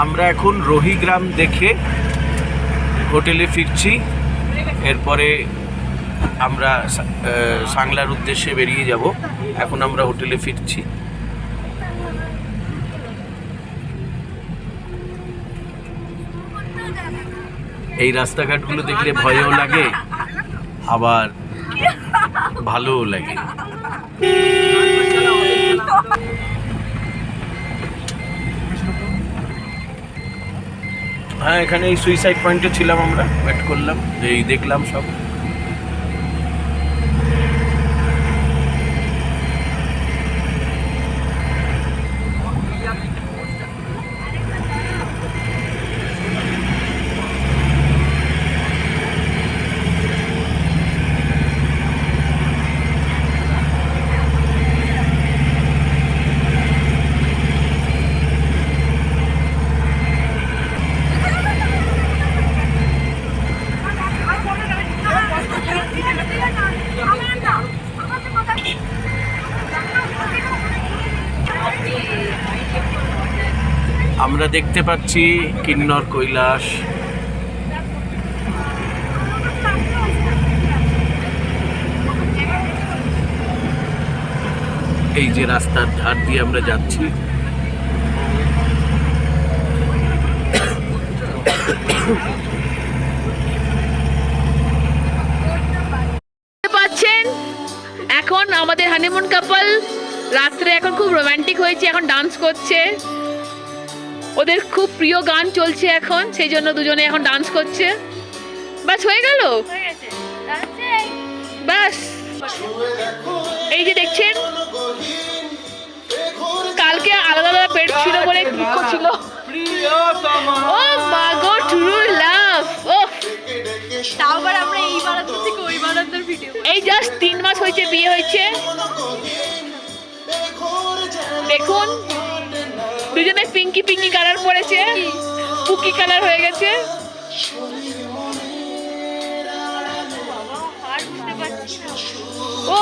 আমরা এখন রোহিগ্রাম দেখে হোটেলে ফিরছি। এরপরে আমরা সাংলার উদ্দেশ্যে বেরিয়ে যাব। এখন আমরা হোটেলে ফিরছি। এই রাস্তাঘাটগুলো দেখলে ভয়ও লাগে, আবার ভালোও লাগে। হ্যাঁ, এখানে এই সুইসাইড পয়েন্টে ছিলাম, আমরা ওয়েট করলাম, এই দেখলাম সব। আমরা দেখতে পাচ্ছি কিন্নর কৈলাস। এই যে রাস্তার ধার দিয়ে আমরা যাচ্ছি। পাচ্ছেন এখন আমাদের হানিমুন কাপল রাত্রে এখন খুব রোমান্টিক হয়েছে, এখন ডান্স করছে। ওদের খুব প্রিয় গান চলছে এখন, সেই জন্য দুজনে এখন ডান্স করছে। বাস হয়ে গেল, বাস। এই যে দেখছেন, কালকে আলাদা আলাদা পেট ছিল বলে কি ছিল। ও মা গো, ট্রু লাভ। ও তারপর আমরা এই বারান্দা থেকে ওই বারান্দার ভিডিও। এই জাস্ট 3 মাস হয়েছে বিয়ে হয়েছে। দেখুন দুজনে পিঙ্কি পিঙ্কি কালার পরেছে, পুকি কালার হয়ে গেছে। ও